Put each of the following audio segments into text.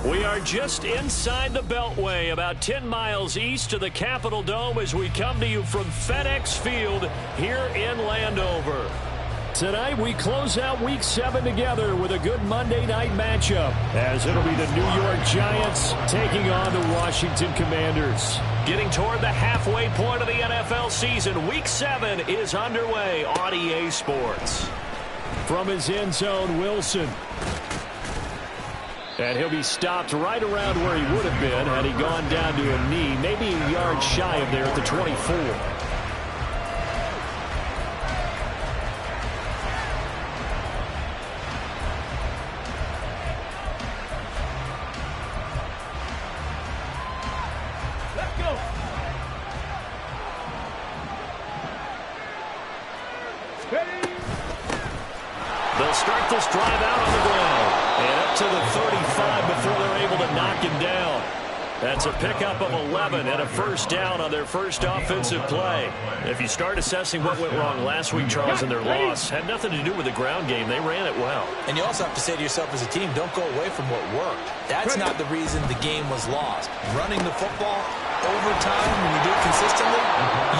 We are just inside the Beltway, about 10 miles east of the Capitol Dome as we come to you from FedEx Field here in Landover. Tonight we close out Week 7 together with a good Monday night matchup, as it'll be the New York Giants taking on the Washington Commanders. Getting toward the halfway point of the NFL season, Week 7 is underway on EA Sports. From his end zone, Wilson. And he'll be stopped right around where he would have been had he gone down to a knee, maybe a yard shy of there at the 24. Let's go. They'll start this drive out on the ground. And up to the 35 before they're able to knock him down. That's a pickup of 11 and a first down on their first offensive play. If you start assessing what went wrong last week, Charles, in their loss, had nothing to do with the ground game. They ran it well. And you also have to say to yourself as a team, don't go away from what worked. That's not the reason the game was lost. Running the football over time, when you do it consistently,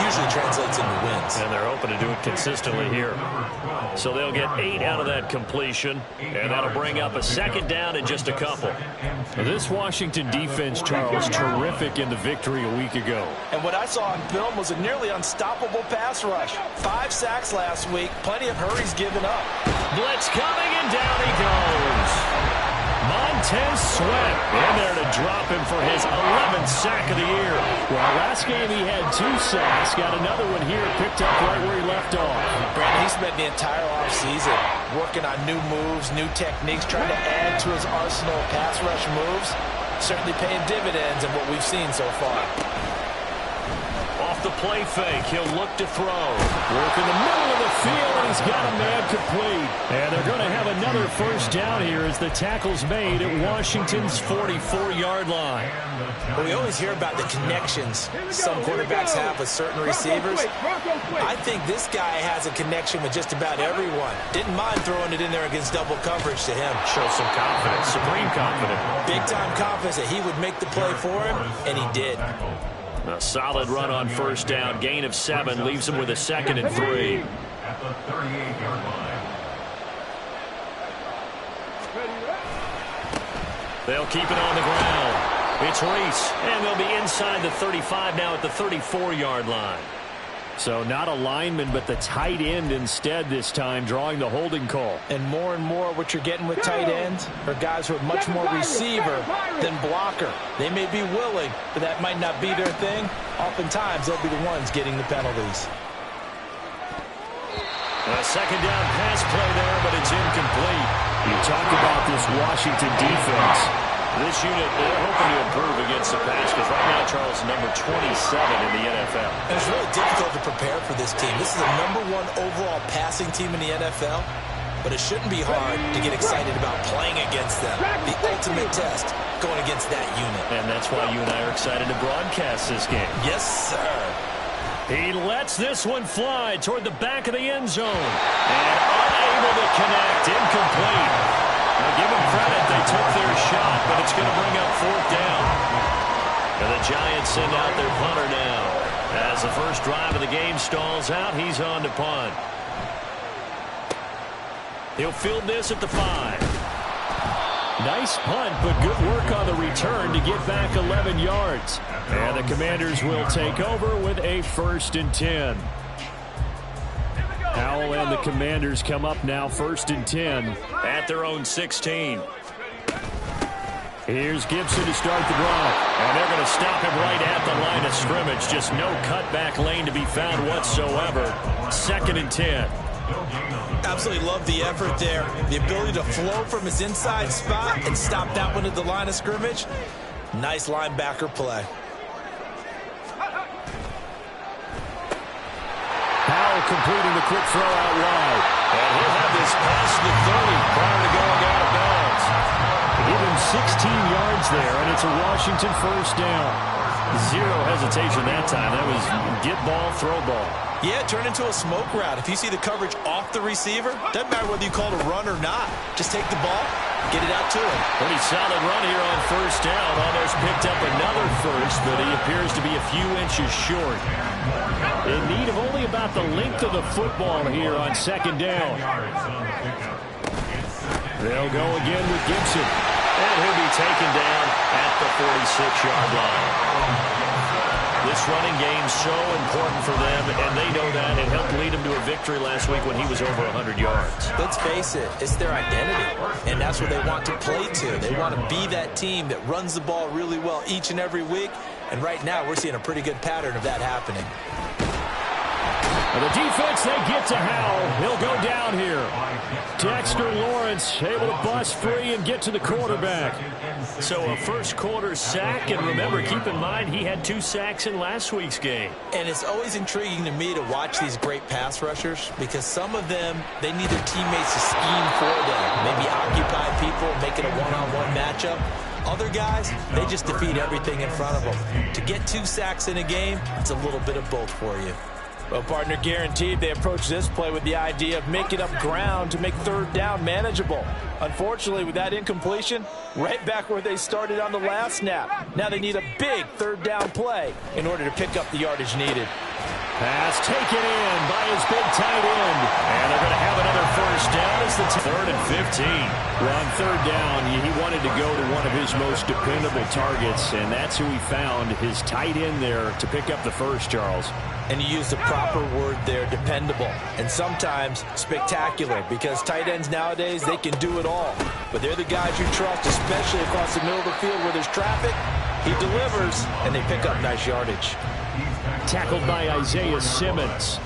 usually translates into wins. And they're hoping to do it consistently here. So they'll get 8 out of that completion, and that'll bring up a second down in just a couple. This Washington defense, Charles, terrific in the victory a week ago. And what I saw on film was a nearly unstoppable pass rush. 5 sacks last week, plenty of hurries given up. Blitz coming, and down he goes. Montez Sweat in there to drop him for his 11th sack of the year. Well, last game he had 2 sacks. Got another one here, picked up right where he left off. Brandon, he spent the entire offseason working on new moves, new techniques, trying to add to his arsenal of pass rush moves. Certainly paying dividends in what we've seen so far. Off the play fake, he'll look to throw. Work in the middle of the field, and he's got a man complete. And they're going to have another first down here as the tackle's made at Washington's 44-yard line. Well, we always hear about the connections some quarterbacks have with certain receivers. I think this guy has a connection with just about everyone. Didn't mind throwing it in there against double coverage to him. Shows some confidence, supreme confidence. Big-time confidence that he would make the play for him, and he did. A solid run on first down. Gain of 7 leaves him with a 2nd and 3. At the 38-yard line. They'll keep it on the ground. It's Reese, and they'll be inside the 35 now at the 34-yard line. So not a lineman, but the tight end instead this time, drawing the holding call. And more what you're getting with tight ends are guys who are much more receiver than blocker. They may be willing, but that might not be their thing. Oftentimes, they'll be the ones getting the penalties. A second down pass play there, but it's incomplete. You talk about this Washington defense. This unit, they're hoping to improve against the pass because right now, Charles, number 27 in the NFL. And it's really difficult to prepare for this team. This is the #1 overall passing team in the NFL, but it shouldn't be hard to get excited about playing against them. The ultimate test going against that unit. And that's why you and I are excited to broadcast this game. Yes, sir. He lets this one fly toward the back of the end zone. And unable to connect, incomplete. Now give them credit, they took their shot, but it's going to bring up 4th down. And the Giants send out their punter now. As the first drive of the game stalls out, he's on to punt. He'll field this at the 5. Nice punt, but good work on the return to get back 11 yards. And the Commanders will take over with a 1st and 10. Howell and the Commanders come up now 1st and 10 at their own 16. Here's Gibson to start the drive. And they're going to stop him right at the line of scrimmage. Just no cutback lane to be found whatsoever. 2nd and 10. Absolutely love the effort there. The ability to flow from his inside spot and stop that one at the line of scrimmage. Nice linebacker play. Powell completing the quick throw out wide. And he'll have this past the 30 prior to going out of bounds. Give him 16 yards there, and it's a Washington first down. Zero hesitation that time. That was get ball, throw ball. Yeah, turn into a smoke route. If you see the coverage off the receiver, doesn't matter whether you call it a run or not. Just take the ball, get it out to him. Pretty solid run here on first down. Almost picked up another first, but he appears to be a few inches short. In need of only about the length of the football here on second down. They'll go again with Gibson. And he'll be taken down at the 46-yard line. This running game so important for them, and they know that. It helped lead them to a victory last week when he was over 100 yards. Let's face it, it's their identity, and that's what they want to play to. They want to be that team that runs the ball really well each and every week, and right now we're seeing a pretty good pattern of that happening. The defense, they get to Howell. He'll go down here. Dexter Lawrence able to bust free and get to the quarterback. So a first quarter sack, and remember, keep in mind, he had 2 sacks in last week's game. And it's always intriguing to me to watch these great pass rushers because some of them, they need their teammates to scheme for them. Maybe occupy people, make it a one-on-one matchup. Other guys, they just defeat everything in front of them. To get 2 sacks in a game, it's a little bit of both for you. Well, partner, guaranteed they approach this play with the idea of making up ground to make third down manageable. Unfortunately, with that incompletion, right back where they started on the last snap. Now they need a big third down play in order to pick up the yardage needed. Pass taken in by his big tight end. And they're going to have another first down. It's the 3rd and 15. Well, on third down, he wanted to go to one of his most dependable targets, and that's who he found, his tight end there, to pick up the first, Charles. And you used the proper word there, dependable. And sometimes spectacular, because tight ends nowadays, they can do it all. But they're the guys you trust, especially across the middle of the field where there's traffic. He delivers, and they pick up nice yardage. Tackled by Isaiah Simmons.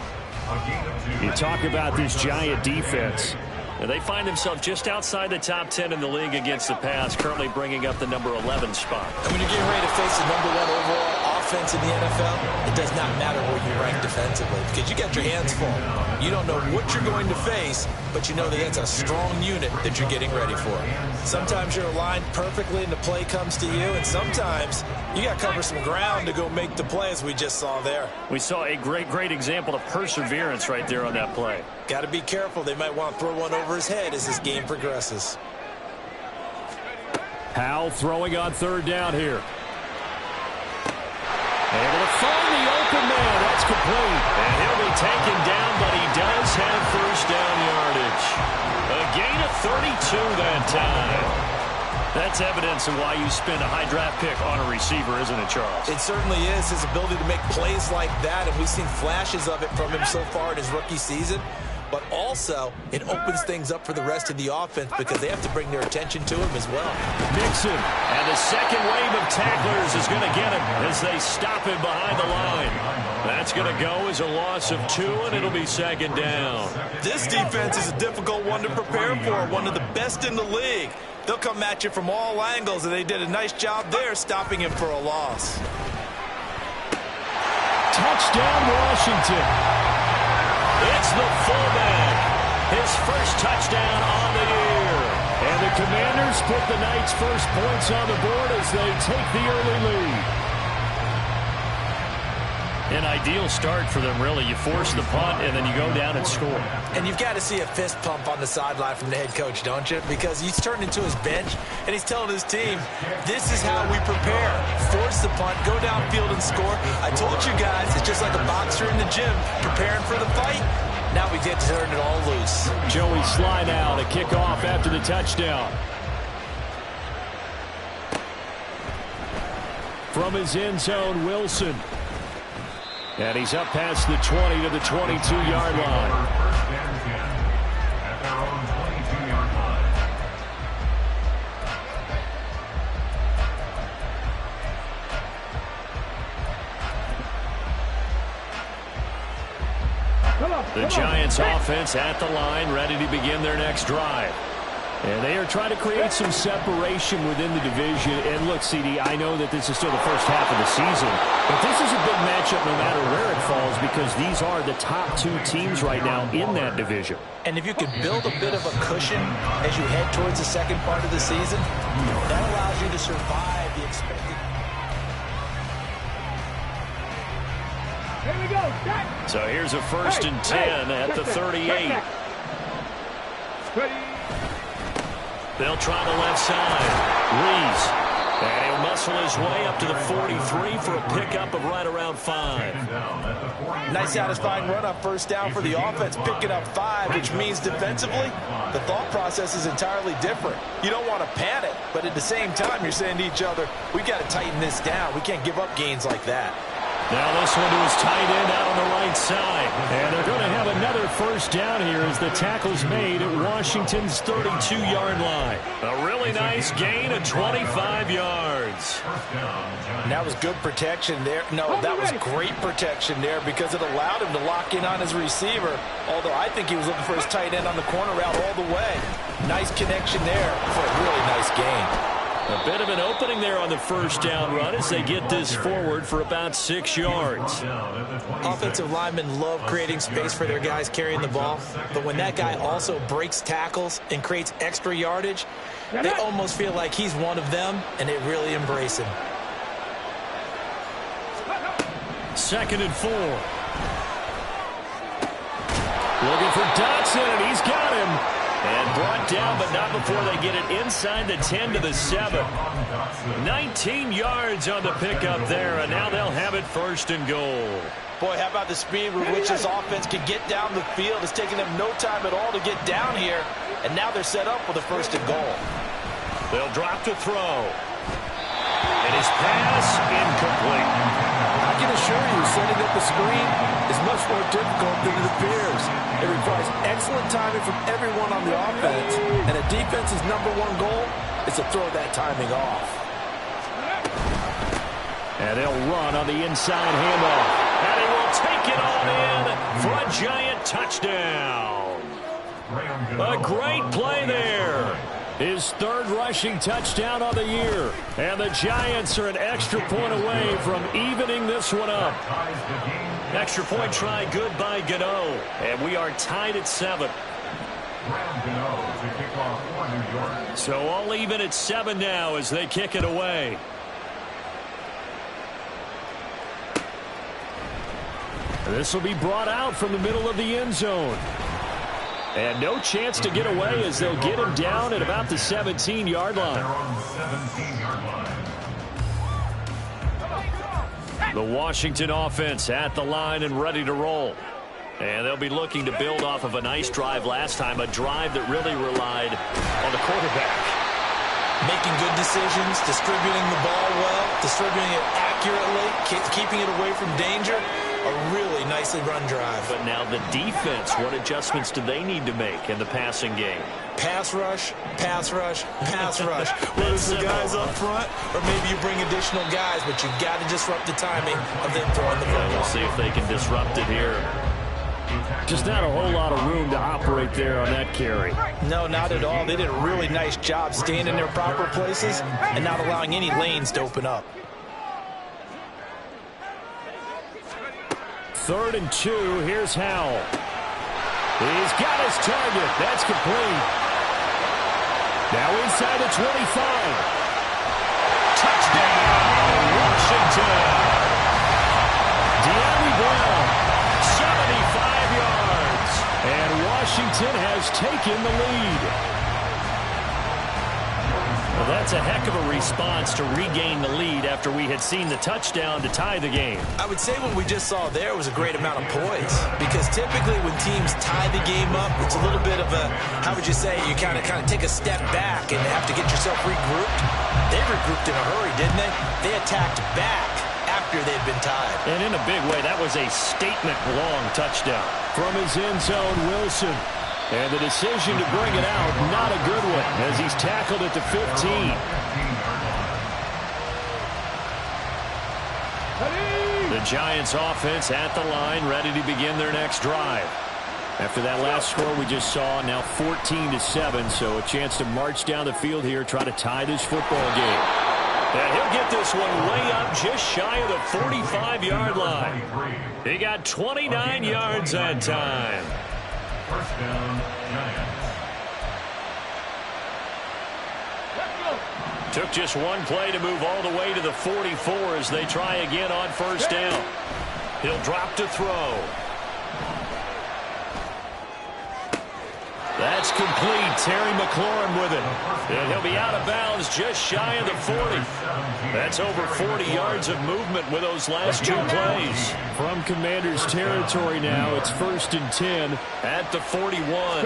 You talk about this Giant defense. And they find themselves just outside the top 10 in the league against the pass, currently bringing up the number 11 spot. And when you're getting ready to face the number 1 overall offense in the NFL, it does not matter where you rank defensively because you got your hands full. You don't know what you're going to face, but you know that it's a strong unit that you're getting ready for. Sometimes you're aligned perfectly and the play comes to you, and sometimes you got to cover some ground to go make the play, as we just saw there. We saw a great example of perseverance right there on that play. Got to be careful. They might want to throw one over his head as this game progresses. Powell throwing on third down here. Able to find the open man. That's complete. And he'll be taken down, but he does have first down yardage. A gain of 32 that time. That's evidence of why you spend a high draft pick on a receiver, isn't it, Charles? It certainly is. His ability to make plays like that, and we've seen flashes of it from him so far in his rookie season. But also, it opens things up for the rest of the offense because they have to bring their attention to him as well. Mixon, and the second wave of tacklers is going to get him as they stop him behind the line. That's going to go as a loss of 2, and it'll be second down. This defense is a difficult one to prepare for, one of the best in the league. They'll come at you from all angles, and they did a nice job there stopping him for a loss. Touchdown, Washington. It's the fullback. His first touchdown on the year. And the Commanders put the Knights' first points on the board as they take the early lead. An ideal start for them, really. You force the punt, and then you go down and score. And you've got to see a fist pump on the sideline from the head coach, don't you? Because he's turned into his bench, and he's telling his team, this is how we prepare. Force the punt, go downfield and score. I told you guys, it's just like a boxer in the gym preparing for the fight. Now we get to turn it all loose. Joey Sly now to kick off after the touchdown. From his end zone, Wilson. And he's up past the 20 to the 22-yard line. The Giants offense at the line, ready to begin their next drive. And they are trying to create some separation within the division. And look, CD, I know that this is still the first half of the season, but this is a big matchup no matter where it falls because these are the top two teams right now in that division. And if you can build a bit of a cushion as you head towards the second part of the season, that allows you to survive the expected. Here we go. So here's a 1st and 10 at the 38. Ready. They'll try the left side. Reese. And he'll muscle his way up to the 43 for a pickup of right around 5. Nice satisfying run on 1st down for the offense, picking up 5, which means defensively, the thought process is entirely different. You don't want to panic, but at the same time, you're saying to each other, we got to tighten this down. We can't give up gains like that. Now this one to his tight end out on the right side. And they're going to have another 1st down here as the tackle's made at Washington's 32-yard line. A really nice gain of 25 yards. And that was good protection there. No, that was great protection there because it allowed him to lock in on his receiver, although I think he was looking for his tight end on the corner route all the way. Nice connection there for a really nice gain. A bit of an opening there on the 1st down run as they get this forward for about 6 yards. Offensive linemen love creating space for their guys carrying the ball, but when that guy also breaks tackles and creates extra yardage, they almost feel like he's one of them, and they really embrace him. 2nd and 4. Looking for Dotson, and he's got him. And brought down, but not before they get it inside the 10 to the 7. 19 yards on the pickup there, and now they'll have it 1st and goal. Boy, how about the speed with which this offense can get down the field? It's taking them no time at all to get down here, and now they're set up for the 1st and goal. They'll drop to throw. And his pass incomplete. I can assure you, setting up a screen is much more difficult than it appears. It requires excellent timing from everyone on the offense, and a defense's #1 goal is to throw that timing off. And they'll run on the inside handoff. And he will take it on in for a giant touchdown. A great play there. His 3rd rushing touchdown on the year. And the Giants are an extra point away from evening this one up. Extra point try good by Gano. And we are tied at 7. So all even at 7 now as they kick it away. This will be brought out from the middle of the end zone. And no chance to get away as they'll get him down at about the 17-yard line. The Washington offense at the line and ready to roll. And they'll be looking to build off of a nice drive last time, a drive that really relied on the quarterback. Making good decisions, distributing the ball well, distributing it accurately, keeping it away from danger. A really nicely run drive. But now the defense, what adjustments do they need to make in the passing game? Pass rush, pass rush, pass rush. Whether it's the guys up front or maybe you bring additional guys, but you've got to disrupt the timing of them throwing the football. We'll see if they can disrupt it here. Just not a whole lot of room to operate there on that carry. No, not at all. They did a really nice job staying in their proper places and not allowing any lanes to open up. 3rd and 2. Here's Howell. He's got his target. That's complete. Now inside the 25. Touchdown, Washington. De'Ami Brown, 75 yards. And Washington has taken the lead. Well, that's a heck of a response to regain the lead after we had seen the touchdown to tie the game. I would say what we just saw there was a great amount of poise, because typically when teams tie the game up, it's a little bit of a, how would you say, you kind of take a step back and have to get yourself regrouped. They regrouped in a hurry, didn't they? They attacked back after they'd been tied. And in a big way, that was a statement-long touchdown. From his end zone, Wilson. And the decision to bring it out, not a good one, as he's tackled at the 15. The Giants offense at the line, ready to begin their next drive. After that last score we just saw, now 14-7, so a chance to march down the field here, try to tie this football game. And he'll get this one way up just shy of the 45-yard line. He got 29 yards that time. First down, Giants. Took just one play to move all the way to the 44 as they try again on first down. He'll drop to throw. That's complete. Terry McLaurin with it. And he'll be out of bounds just shy of the 40. That's over 40 yards of movement with those last two plays. From Commanders territory now, it's 1st and 10 at the 41.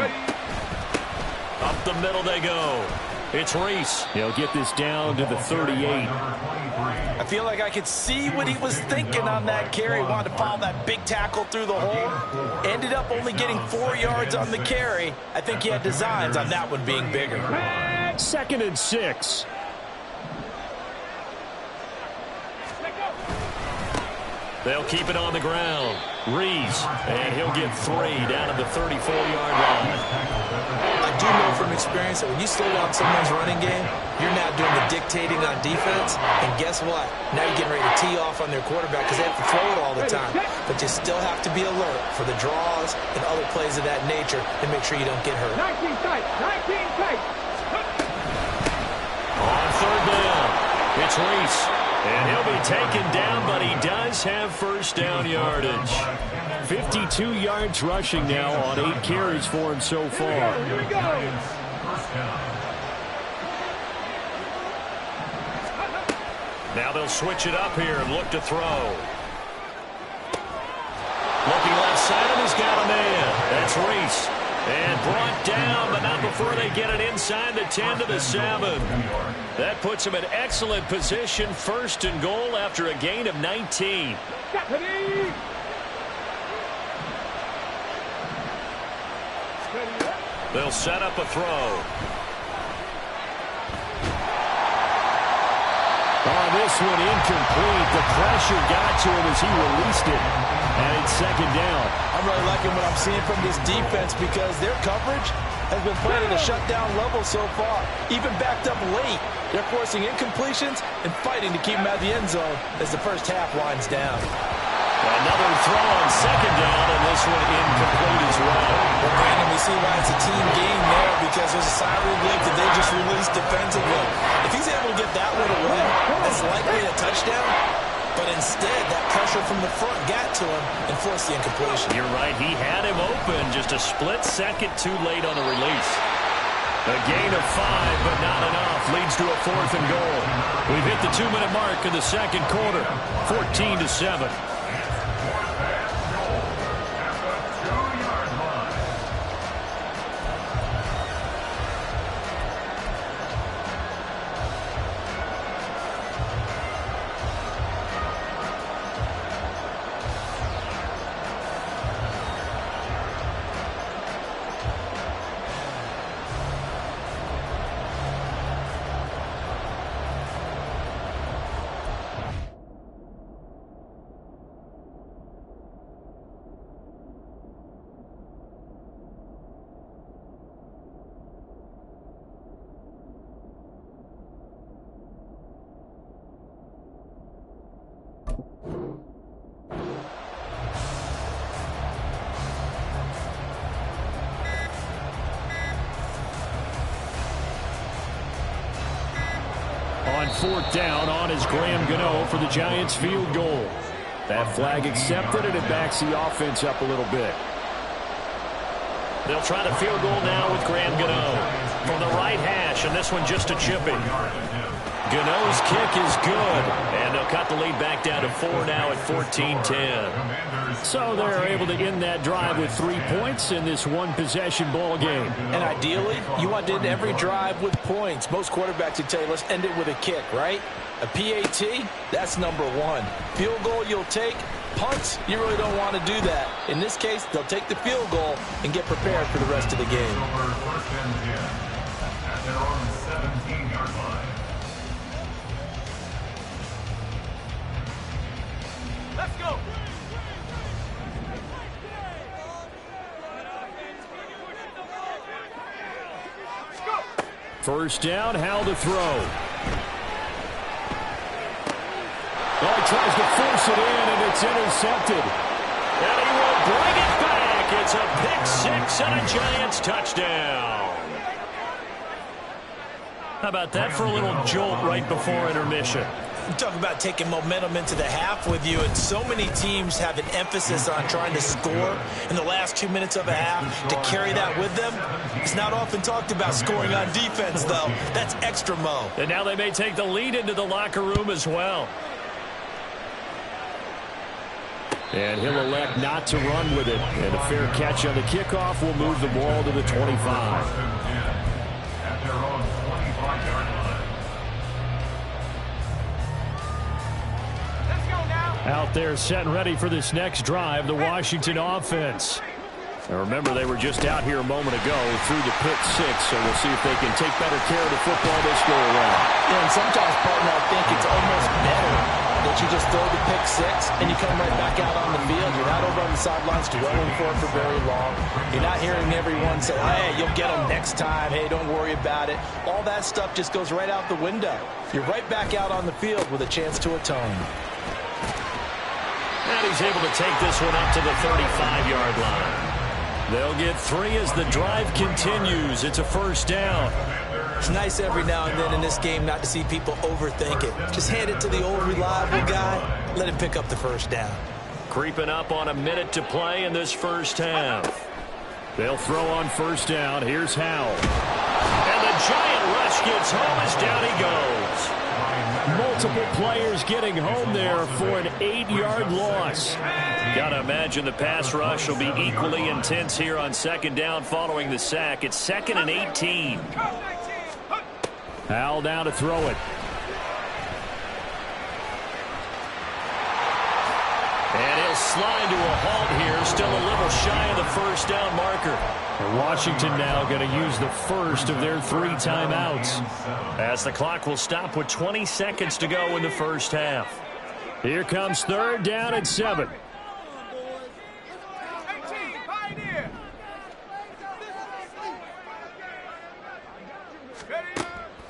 Up the middle they go. It's Reese. He'll get this down to the 38. I feel like I could see what he was thinking on that carry. Wanted to follow that big tackle through the hole. Ended up only getting 4 yards on the carry. I think he had designs on that one being bigger. 2nd and 6. They'll keep it on the ground. Reese, and he'll get 3 down at the 34-yard line. I do know from experience that when you slow down someone's running game, you're now doing the dictating on defense. And guess what? Now you're getting ready to tee off on their quarterback because they have to throw it all the time. But you still have to be alert for the draws and other plays of that nature and make sure you don't get hurt. 19 tight. 19 tight. On 3rd down, it's Reese. And he'll be taken down, but he does have first down yardage. 52 yards rushing now on 8 carries for him so far. Here we go. Now they'll switch it up here and look to throw. Looking left side, and he's got a man. That's Reese. And brought down, but not before they get it inside the 10 to the 7. That puts him in excellent position, 1st and goal after a gain of 19. They'll set up a throw. Oh, this one incomplete. The pressure got to him as he released it. And it's 2nd down. I'm really liking what I'm seeing from this defense because their coverage has been playing at a shutdown level so far. Even backed up late, they're forcing incompletions and fighting to keep them out of the end zone as the first half winds down. Another throw on 2nd down, and this one incomplete as well. Well, Brandon, we see why it's a team game there because there's a sigh of relief that they just released defensively. If he's able to get that one away, that's likely a touchdown. But instead, that pressure from the front got to him and forced the incompletion. You're right. He had him open. Just a split second too late on the release. A gain of 5, but not enough. Leads to a 4th and goal. We've hit the 2-minute mark of the 2nd quarter. 14-7. On 4th down, on is Graham Gano for the Giants field goal. That flag accepted, and it backs the offense up a little bit. They'll try the field goal now with Graham Gano from the right hash, and this one just a chipping. Gano's kick is good, and they'll cut the lead back down to 4 now at 14-10. So they're able to end that drive with 3 points in this one-possession ball game. And ideally, you want to end every drive with points. Most quarterbacks would tell you, let's end it with a kick, right? A PAT, that's number 1. Field goal you'll take. Punts, you really don't want to do that. In this case, they'll take the field goal and get prepared for the rest of the game. At their own 17-yard line. Let's go. First down, Howell to throw. Oh, he tries to force it in, and it's intercepted. And he will bring it back. It's a pick six and a Giants touchdown. How about that for a little jolt right before intermission? You talk about taking momentum into the half with you, and so many teams have an emphasis on trying to score in the last 2 minutes of a half to carry that with them. It's not often talked about scoring on defense, though. That's extra mo. And now they may take the lead into the locker room as well. And he'll elect not to run with it. And a fair catch on the kickoff will move the ball to the 25. At their own 25-yard line. Out there set and ready for this next drive, the Washington offense. Now remember, they were just out here a moment ago through the pick six, so we'll see if they can take better care of the football this go around. Yeah, and sometimes, partner, I think it's almost better that you just throw the pick six and you come right back out on the field. You're not over on the sidelines dwelling for it for very long. You're not hearing everyone say, hey, you'll get them next time. Hey, don't worry about it. All that stuff just goes right out the window. You're right back out on the field with a chance to atone. And he's able to take this one up to the 35-yard line. They'll get 3 as the drive continues. It's a first down. It's nice every now and then in this game not to see people overthink it. Just hand it to the old reliable guy. Let him pick up the first down. Creeping up on a minute to play in this first half. They'll throw on first down. Here's Howell. And the giant rush gets home as down he goes. Multiple players getting home there for an 8-yard loss. Gotta imagine the pass rush will be equally intense here on second down following the sack. It's 2nd and 18. Howell down to throw it. And he'll slide to a halt here, still a little shy of the first down marker. And Washington now going to use the first of their 3 timeouts, as the clock will stop with 20 seconds to go in the first half. Here comes third down and 7.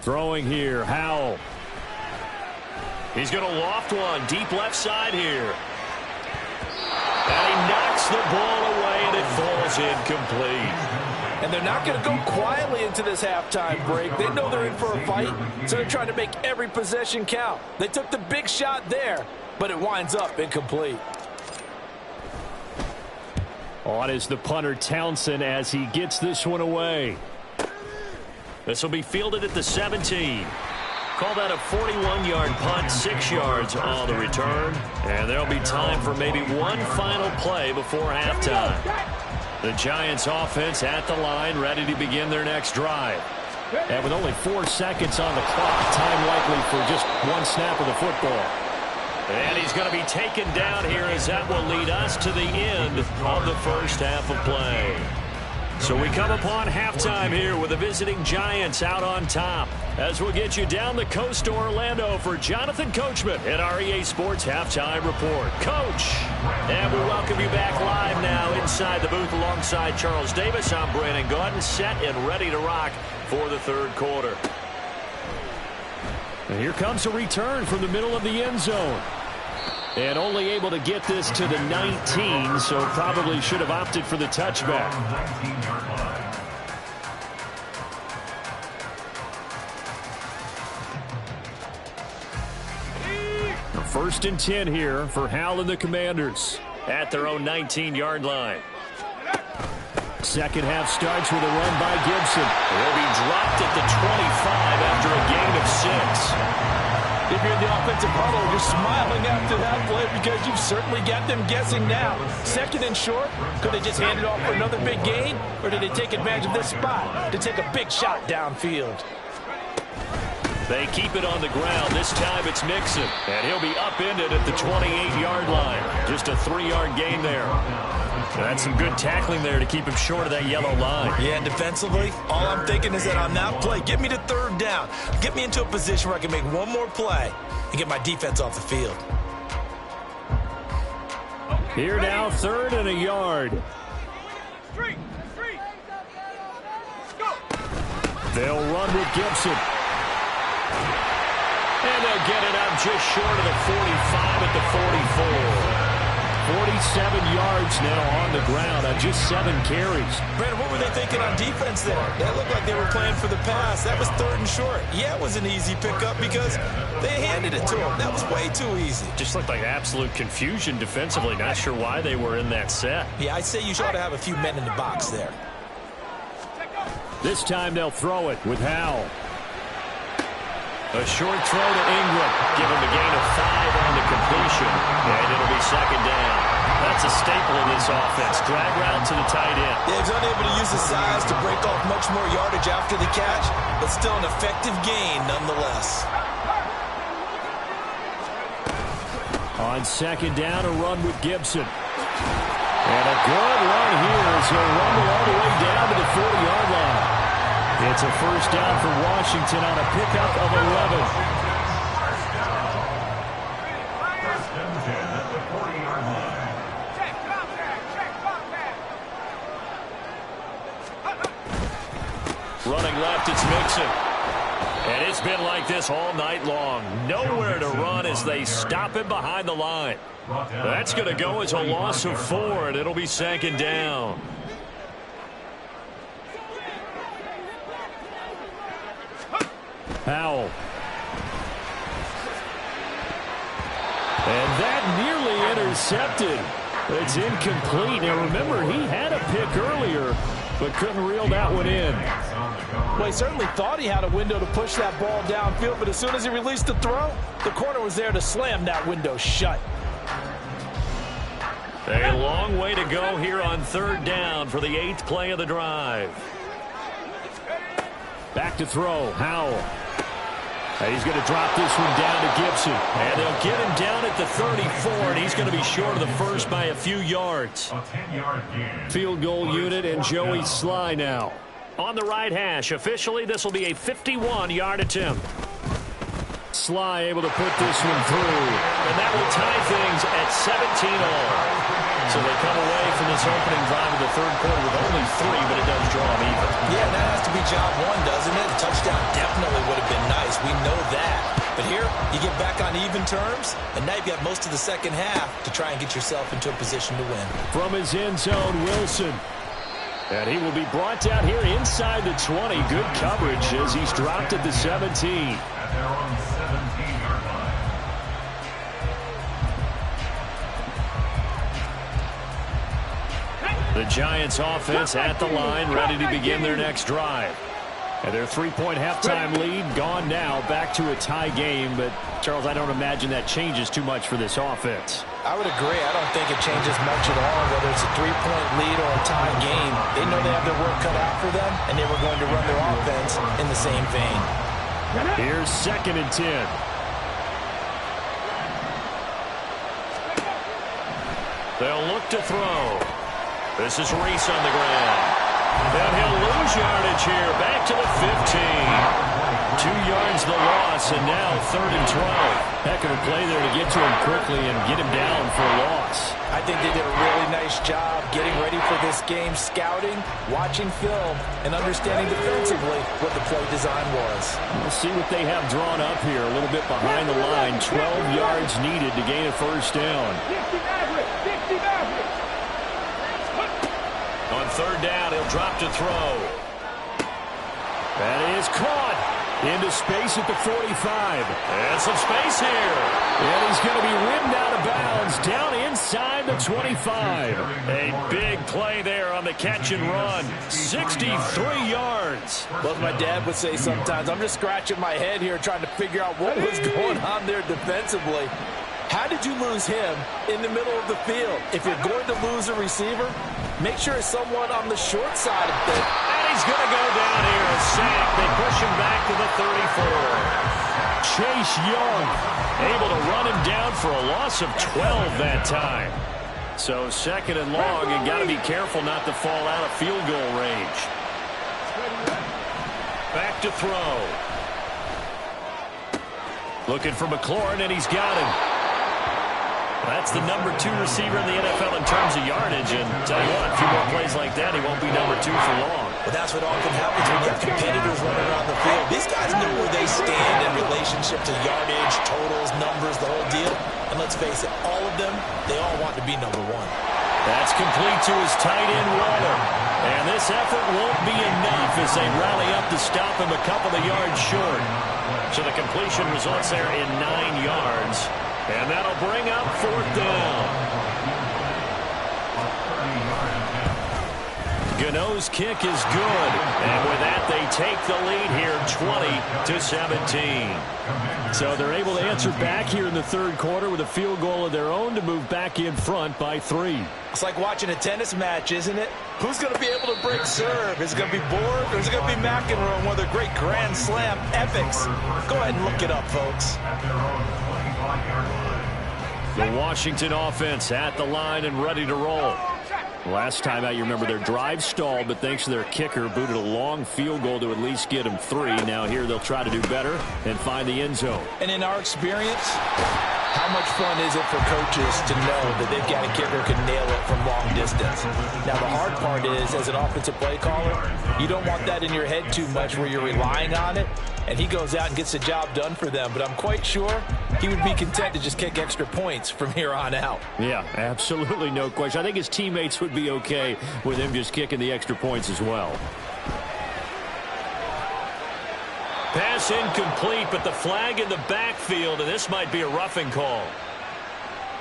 Throwing here, Howell. He's going to loft one deep left side here. And he knocks the ball away, and it falls incomplete. And they're not going to go quietly into this halftime break. They know they're in for a fight, so they're trying to make every possession count. They took the big shot there, but it winds up incomplete. On is the punter, Townsend, as he gets this one away. This will be fielded at the 17. Call that a 41-yard punt, 6 yards on the return. And there'll be time for maybe one final play before halftime. The Giants offense at the line, ready to begin their next drive. And with only 4 seconds on the clock, time likely for just one snap of the football. And he's going to be taken down here, as that will lead us to the end of the first half of play. So we come upon halftime here with the visiting Giants out on top, as we'll get you down the coast to Orlando for Jonathan Coachman at our EA Sports Halftime Report. Coach, and we welcome you back live now inside the booth alongside Charles Davis. I'm Brandon Gaudin, set and ready to rock for the third quarter. And here comes a return from the middle of the end zone. And only able to get this to the 19, so probably should have opted for the touchback. 19-yard line. First and 10 here for Howell and the Commanders at their own 19-yard line. Second half starts with a run by Gibson. He'll be dropped at the 25 after a gain of 6. If you're in the offensive huddle, you're smiling after that play because you've certainly got them guessing now. Second and short, could they just hand it off for another big gain? Or did they take advantage of this spot to take a big shot downfield? They keep it on the ground. This time it's Mixon. And he'll be upended at the 28-yard line. Just a 3-yard gain there. That's some good tackling there to keep him short of that yellow line. Yeah, and defensively, all I'm thinking is that on that play, get me to third down. Get me into a position where I can make one more play and get my defense off the field. Here now, 3rd and a yard. They'll run with Gibson. And they'll get it out just short of the 45 at the 44. 47 yards now on the ground on just 7 carries. Brandon, what were they thinking on defense there? That looked like they were playing for the pass. That was 3rd and short. Yeah, it was an easy pickup because they handed it to him. That was way too easy. Just looked like absolute confusion defensively. Not sure why they were in that set. Yeah, I'd say you ought to have a few men in the box there. This time they'll throw it with Howell. A short throw to Ingram. Give him a gain of 5 on the completion. And it'll be 2nd down. That's a staple in this offense. Drag route to the tight end. Yeah, he's unable to use his size to break off much more yardage after the catch, but still an effective gain nonetheless. On 2nd down, a run with Gibson. And a good run here as he'll rumble all the way down to the 40-yard line. It's a 1st down for Washington on a pickup of 11. Running left, it's Mixon. And it's been like this all night long. Nowhere to run as they stop him behind the line. That's going to go as a loss of 4, and it'll be 2nd down. Howell. And that nearly intercepted. It's incomplete. Now remember, he had a pick earlier, but couldn't reel that one in. Well, he certainly thought he had a window to push that ball downfield, but as soon as he released the throw, the corner was there to slam that window shut. A long way to go here on 3rd down for the 8th play of the drive. Back to throw, Howell. And he's going to drop this one down to Gibson. And they'll get him down at the 34, and he's going to be short of the first by a few yards. A 10-yard gain. Field goal unit and Joey Sly now. On the right hash, officially this will be a 51-yard attempt. Sly able to put this one through. And that will tie things at 17-all. So they come away from this opening drive of the 3rd quarter with only 3, but it does draw them even. Yeah, that has to be job 1, doesn't it? A touchdown definitely would have been nice. We know that. But here, you get back on even terms, and now you've got most of the 2nd half to try and get yourself into a position to win. From his end zone, Wilson. And he will be brought down here inside the 20. Good coverage as he's dropped at the 17. At their own 17-yard line. The Giants offense at the line, ready to begin their next drive. And their 3-point halftime lead gone now, back to a tie game. But, Charles, I don't imagine that changes too much for this offense. I would agree. I don't think it changes much at all, whether it's a 3-point lead or a tie game. They know they have their work cut out for them, and they were going to run their offense in the same vein. Here's 2nd and 10. They'll look to throw. This is Reese on the ground. And he'll lose yardage here. Back to the 15. 2 yards the loss, and now 3rd and 12. Heck of a play there to get to him quickly and get him down for a loss. I think they did a really nice job getting ready for this game, scouting, watching film, and understanding defensively what the play design was. We'll see what they have drawn up here. A little bit behind the line. 12 yards needed to gain a 1st down. On 3rd down, he'll drop to throw. That is caught into space at the 45. And some space here. And he's going to be rimmed out of bounds down inside the 25. A big play there on the catch and run. 63 yards. Well, as my dad would say sometimes, I'm just scratching my head here trying to figure out what was going on there defensively. How did you lose him in the middle of the field? If you're going to lose a receiver, make sure it's someone on the short side of it. And he's going to go down here. A sack. They push him back to the 34. Chase Young able to run him down for a loss of 12 that time. So 2nd and long, you got to be careful not to fall out of field goal range. Back to throw. Looking for McLaurin, and he's got him. That's the number 2 receiver in the NFL in terms of yardage. And tell you what, a few more plays like that, he won't be number 2 for long. Well, that's what often happens when you have competitors running around the field. These guys know where they stand in relationship to yardage, totals, numbers, the whole deal. And let's face it, all of them, they all want to be number one. That's complete to his tight end, Waller. And this effort won't be enough as they rally up to stop him a couple of yards short. So the completion results there in 9 yards. And that'll bring up 4th down. Gano's kick is good. And with that, they take the lead here 20-17. So they're able to answer back here in the 3rd quarter with a field goal of their own to move back in front by 3. It's like watching a tennis match, isn't it? Who's going to be able to break serve? Is it going to be Borg or is it going to be McEnroe, one of their great Grand Slam epics? Go ahead and look it up, folks. The Washington offense at the line and ready to roll. Last time out, you remember their drive stalled, but thanks to their kicker, booted a long field goal to at least get them 3. Now here they'll try to do better and find the end zone. And in our experience, how much fun is it for coaches to know that they've got a kicker who can nail it from long distance? Now, the hard part is, as an offensive play caller, you don't want that in your head too much where you're relying on it, and he goes out and gets the job done for them. But I'm quite sure he would be content to just kick extra points from here on out. Yeah, absolutely no question. I think his teammates would be okay with him just kicking the extra points as well. Pass incomplete, but the flag in the backfield, and this might be a roughing call.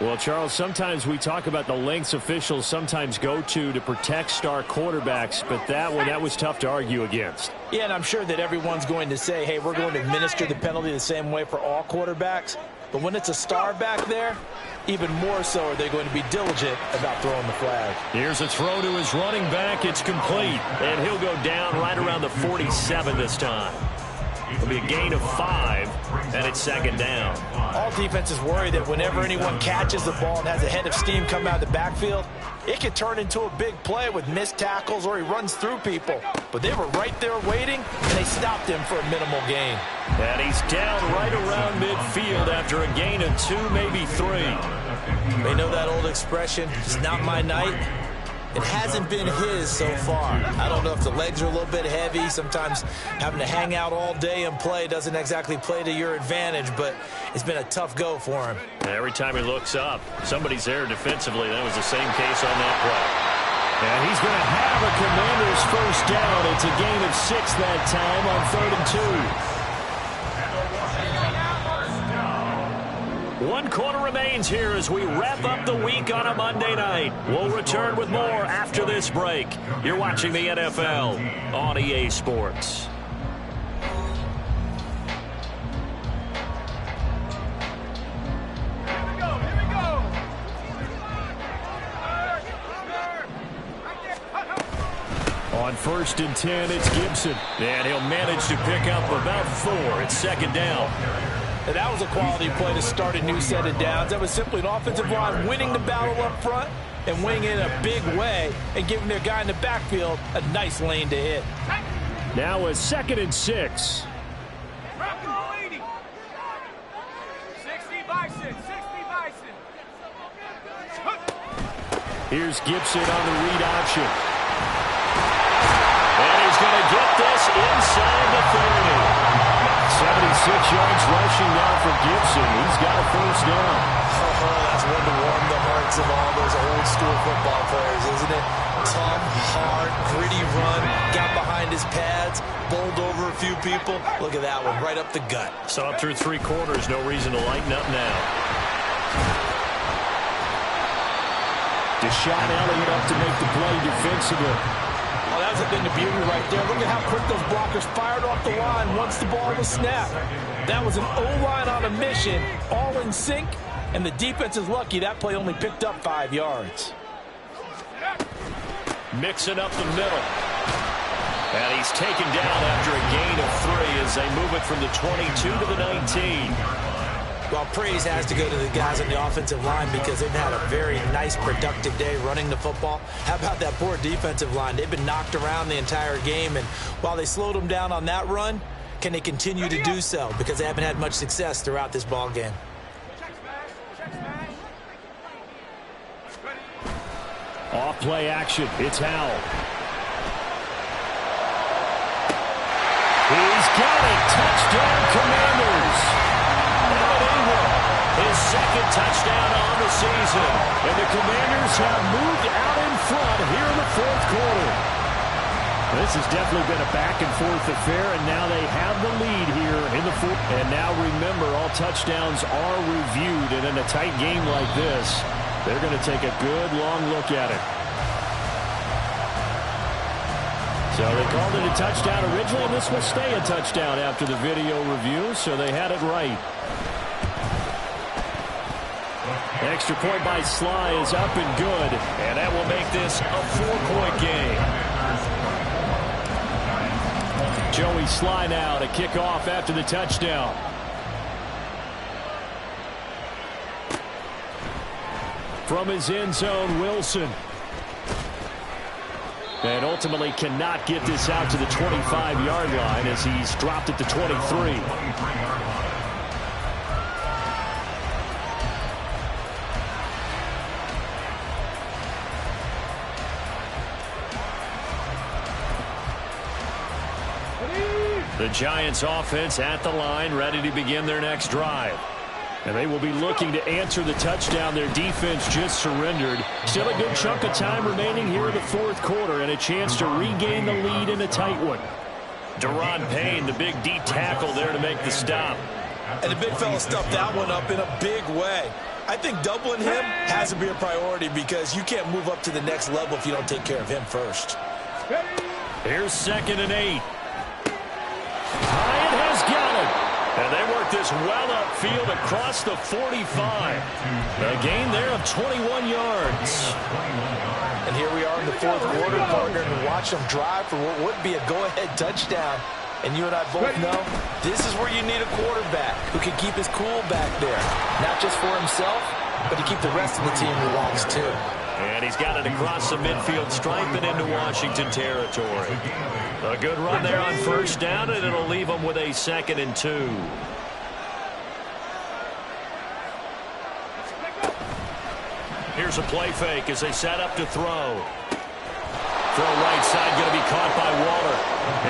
Well, Charles, sometimes we talk about the lengths officials sometimes go to protect star quarterbacks, but that one, that was tough to argue against. Yeah, and I'm sure that everyone's going to say, hey, we're going to administer the penalty the same way for all quarterbacks. But when it's a star back there, even more so are they going to be diligent about throwing the flag. Here's a throw to his running back. It's complete, and he'll go down right around the 47 this time. It'll be a gain of 5, and it's 2nd down. All defenses worry that whenever anyone catches the ball and has a head of steam come out of the backfield, it can turn into a big play with missed tackles or he runs through people. But they were right there waiting, and they stopped him for a minimal gain. And he's down right around midfield after a gain of 2, maybe 3. They know that old expression, it's not my night. It hasn't been his so far. I don't know if the legs are a little bit heavy. Sometimes having to hang out all day and play doesn't exactly play to your advantage, but it's been a tough go for him. Every time he looks up, somebody's there defensively. That was the same case on that play. And he's going to have a Commanders first down. It's a gain of 6 that time on 3rd and 2. 1 quarter remains here as we wrap up the week on a Monday night. We'll return with more after this break. You're watching the NFL on EA Sports. On 1st and 10, it's Gibson. And he'll manage to pick up about 4. It's 2nd down. And that was a quality play to start a new set of downs. That was simply an offensive line winning the battle up front and winning it in a big way and giving their guy in the backfield a nice lane to hit. Now a 2nd and 6. Here's Gibson on the read option. And he's going to get this inside the 30. 76 yards rushing now for Gibson. He's got a first down. Oh, that's one to warm the hearts of all those old school football players, isn't it? Tough, hard, gritty run, got behind his pads, bowled over a few people. Look at that one, right up the gut. Saw it through 3 quarters, no reason to lighten up now. Deshaun Elliott up to make the play defensively. Oh, that was a thing of beauty right there. Look at how quick those blockers fired off the line once the ball was snapped. That was an O-line on a mission, all in sync, and the defense is lucky that play only picked up 5 yards. Mixing up the middle. And he's taken down after a gain of 3 as they move it from the 22 to the 19. Well, praise has to go to the guys on the offensive line because they've had a very nice, productive day running the football. How about that poor defensive line? They've been knocked around the entire game, and while they slowed them down on that run, can they continue to do so? Because they haven't had much success throughout this ball game. Off play action. It's Howell. He's got it. Touchdown, Commanders. Evan Ingram, his second touchdown on the season. And the Commanders have moved out in front here in the fourth quarter. This has definitely been a back-and-forth affair, and now they have the lead here in the fourth. And now remember, all touchdowns are reviewed, and in a tight game like this, they're going to take a good long look at it. So they called it a touchdown originally, and this will stay a touchdown after the video review, so they had it right. Extra point by Sly is up and good, and that will make this a 4-point game. Joey Sly now to kick off after the touchdown. From his end zone, Wilson. And ultimately cannot get this out to the 25-yard line as he's dropped it to 23. The Giants offense at the line, ready to begin their next drive. And they will be looking to answer the touchdown their defense just surrendered. Still a good chunk of time remaining here in the fourth quarter and a chance to regain the lead in a tight one. Deron Payne, the big D tackle there to make the stop. And the big fella stuffed that one up in a big way. I think doubling him has to be a priority because you can't move up to the next level if you don't take care of him first. Here's 2nd and 8. Hyatt has got it. And they work this well upfield across the 45. A gain there of 21 yards. And here we are in the fourth quarter, partner, and watch them drive for what would be a go-ahead touchdown. And you and I both know this is where you need a quarterback who can keep his cool back there. Not just for himself, but to keep the rest of the team relaxed too. And he's got it across the midfield stripe and into Washington territory. A good run there on first down, and it'll leave them with a 2nd and 2. Here's a play fake as they set up to throw. Throw right side, going to be caught by Waller.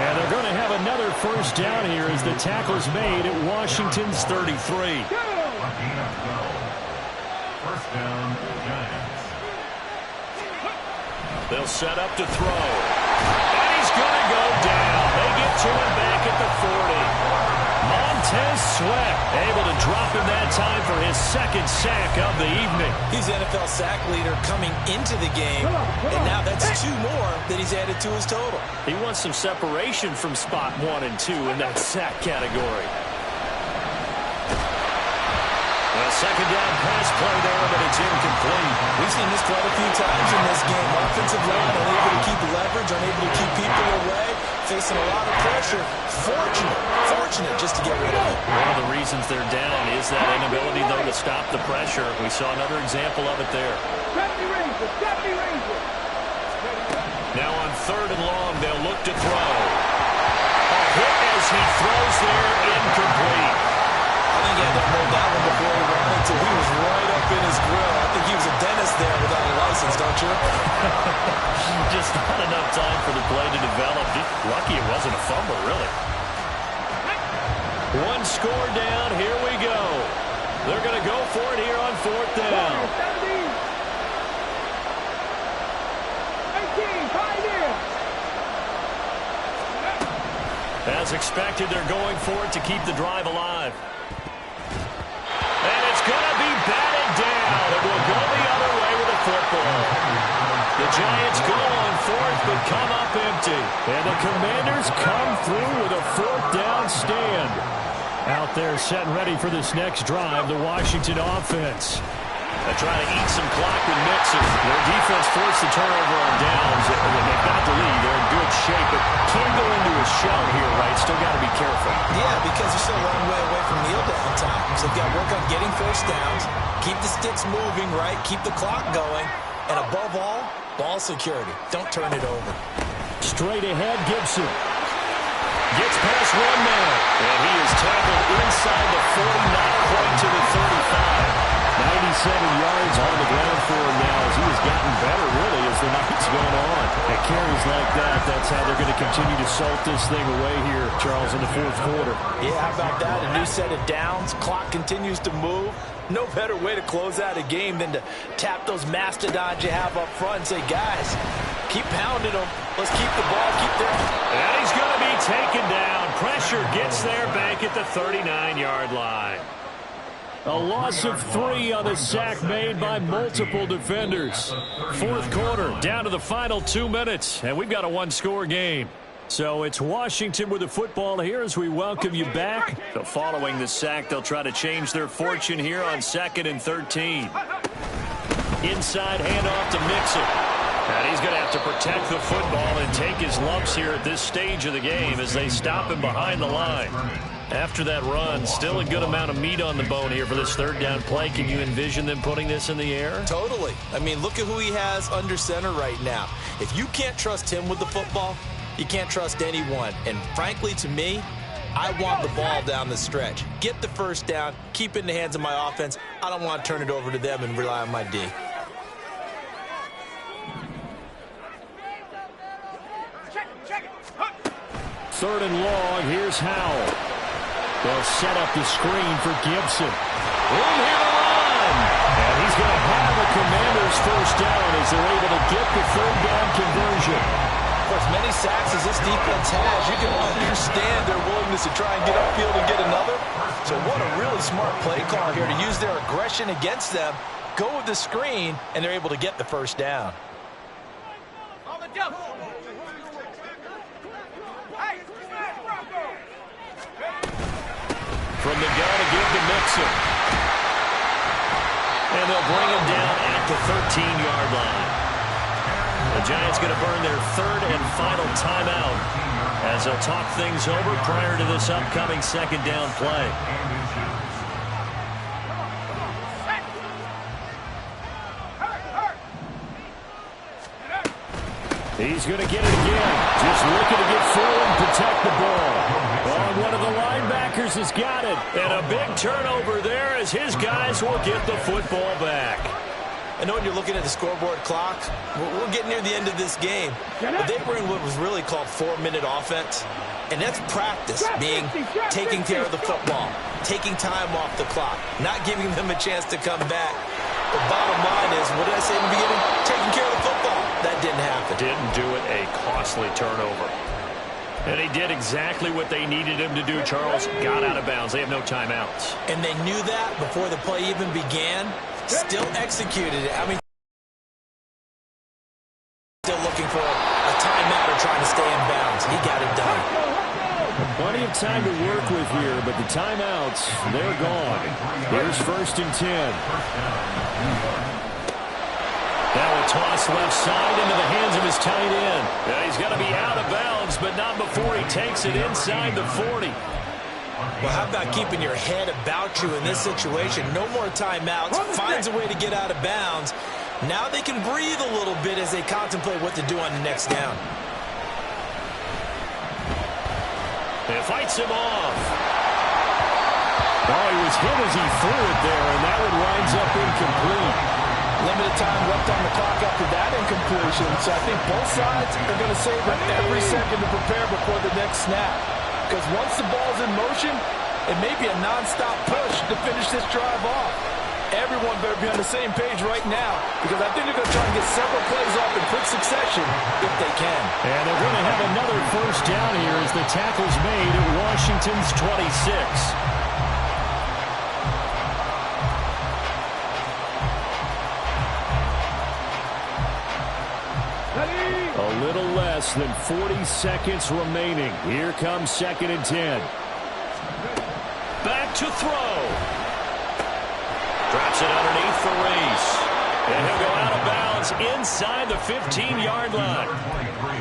And they're going to have another first down here as the tackle's made at Washington's 33. First down, Giants. They'll set up to throw. And he's going to go down. They get to him back at the 40. Montez Sweat able to drop him that time for his 2nd sack of the evening. He's the NFL sack leader coming into the game, and now that's 2 more that he's added to his total. He wants some separation from spot 1 and 2 in that sack category. A 2nd down pass play there, but it's incomplete. We've seen this quite a few times in this game. Offensive line unable to keep leverage, unable to keep people away, facing a lot of pressure. Fortunate just to get rid of it. One of the reasons they're down is that inability, though, to stop the pressure. We saw another example of it there. Now on 3rd and long, they'll look to throw. A hit as he throws there, incomplete. I think he had to hold that one before he ran into. He was right up in his grill. I think he was a dentist there without a license, don't you? Just not enough time for the play to develop. Just lucky it wasn't a fumble, really. 1 score down. Here we go. They're going to go for it here on 4th down. As expected, they're going for it to keep the drive alive. And it's going to be batted down. It will go the other way with the football. The Giants go on 4th, but come up empty. And the Commanders come through with a 4th down stand. Out there set and ready for this next drive, the Washington offense. They try to eat some clock with Mixon. Their defense forced the turnover on downs. They've got the lead. They're in good shape, but can't go into a shell here, right? Still got to be careful. Yeah, because they're still a long way away from kneel down time. So they've got to work on getting first downs, keep the sticks moving, right? Keep the clock going. And above all, ball security. Don't turn it over. Straight ahead, Gibson. Gets past one man. And he is tackled inside the 40, not quite to the 35. 97 yards on the ground for him now as he has gotten better, really, as the night going on. It carries like that. That's how they're going to continue to salt this thing away here, Charles, in the fourth quarter. Yeah, how about that? A new set of downs. Clock continues to move. No better way to close out a game than to tap those mastodons you have up front and say, guys, keep pounding them. Let's keep the ball, keep their... And he's going to be taken down. Pressure gets there back at the 39-yard line. A loss of 3 on the sack made by multiple defenders. Fourth quarter, down to the final 2 minutes, and we've got a one-score game. So it's Washington with the football here as we welcome you back. So following the sack, they'll try to change their fortune here on 2nd and 13. Inside handoff to Mixon. And he's going to have to protect the football and take his lumps here at this stage of the game as they stop him behind the line. After that run, still a good amount of meat on the bone here for this third down play. Can you envision them putting this in the air? Totally. I mean, look at who he has under center right now. If you can't trust him with the football, you can't trust anyone. And frankly, to me, I want the ball down the stretch. Get the first down, keep it in the hands of my offense. I don't want to turn it over to them and rely on my D. Third and long, here's Howell. They'll set up the screen for Gibson. In here to run. And he's going to have a Commander's first down as they're able to get the third down conversion. For as many sacks as this defense has, you can understand their willingness to try and get upfield and get another. So what a really smart play call here to use their aggression against them, go with the screen, and they're able to get the first down. From the gun again to Mixon. And they'll bring him down at the 13-yard line. The Giants going to burn their third and final timeout as they'll talk things over prior to this upcoming second down play. He's going to get it again. Just looking to get forward and protect the ball. Oh, one of the linebackers has got it. And a big turnover there as his guys will get the football back. I know when you're looking at the scoreboard clock, we're getting near the end of this game. But they were in what was really called 4-minute offense. And that's practice, being taking care of the football, taking time off the clock, not giving them a chance to come back. The bottom line is, what did I say in the beginning? Taking care of the football. That didn't happen. Didn't do it, a costly turnover. And he did exactly what they needed him to do, Charles. Got out of bounds. They have no timeouts. And they knew that before the play even began. Still executed it. I mean, still looking for a timeout or trying to stay in bounds. He got it done. Plenty of time to work with here, but the timeouts, they're gone. Here's 1st and 10. Now a toss left side into the hands of his tight end. Yeah, he's got to be out of bounds, but not before he takes it inside the 40. Well, how about keeping your head about you in this situation? No more timeouts. Finds a way to get out of bounds. Now they can breathe a little bit as they contemplate what to do on the next down. It fights him off. Oh, he was hit as he threw it there, and that one winds up incomplete. Limited time left on the clock after that incompletion, so I think both sides are going to savor every second to prepare before the next snap. Because once the ball's in motion, it may be a nonstop push to finish this drive off. Everyone better be on the same page right now, because I think they're going to try and get several plays off in quick succession if they can. And they're going to have another first down here as the tackle's made at Washington's 26. A little less than 40 seconds remaining. Here comes 2nd and 10. Back to throw. Drops it underneath for Reese. And he'll go out of bounds inside the 15-yard line.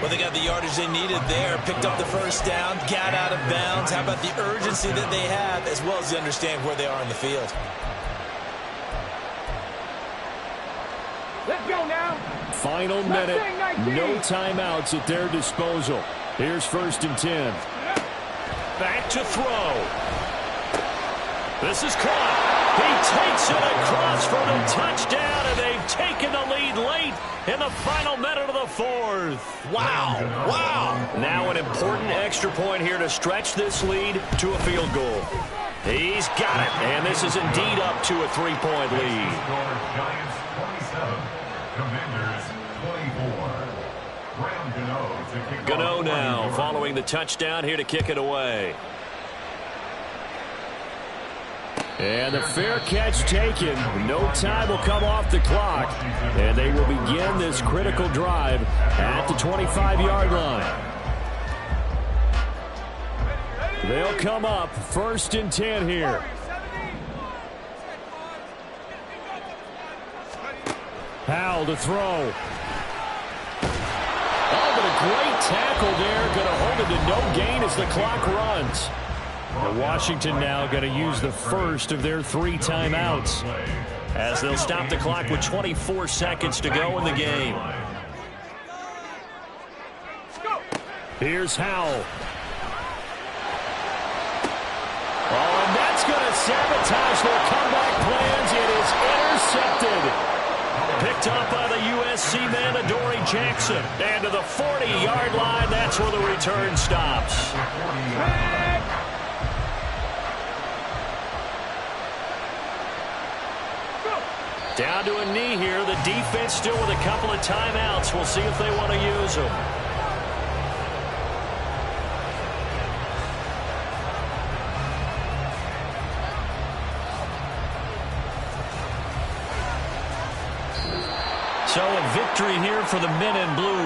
Well, they got the yardage they needed there. Picked up the first down. Got out of bounds. How about the urgency that they have, as well as they understand where they are in the field. Let's go now. Final minute. No timeouts at their disposal. Here's 1st and 10. Back to throw. This is caught. He takes it across for the touchdown, and they've taken the lead late in the final minute of the fourth. Wow. Wow. Now an important extra point here to stretch this lead to a field goal. He's got it, and this is indeed up to a 3-point lead. Giants 27, Commanders 24. Gano now following the touchdown here to kick it away. And the fair catch taken. No time will come off the clock. And they will begin this critical drive at the 25-yard line. They'll come up 1st and 10 here. Powell to throw. Oh, but a great tackle there. Going to hold it to no gain as the clock runs. And Washington now going to use the first of their 3 timeouts as they'll stop the clock with 24 seconds to go in the game. Here's Howell. Oh, and that's going to sabotage their comeback plans. It is intercepted. Picked up by the USC man, Adoree Jackson. And to the 40-yard line, that's where the return stops. Down to a knee here. The defense still with a couple of timeouts. We'll see if they want to use them. So a victory here for the men in blue.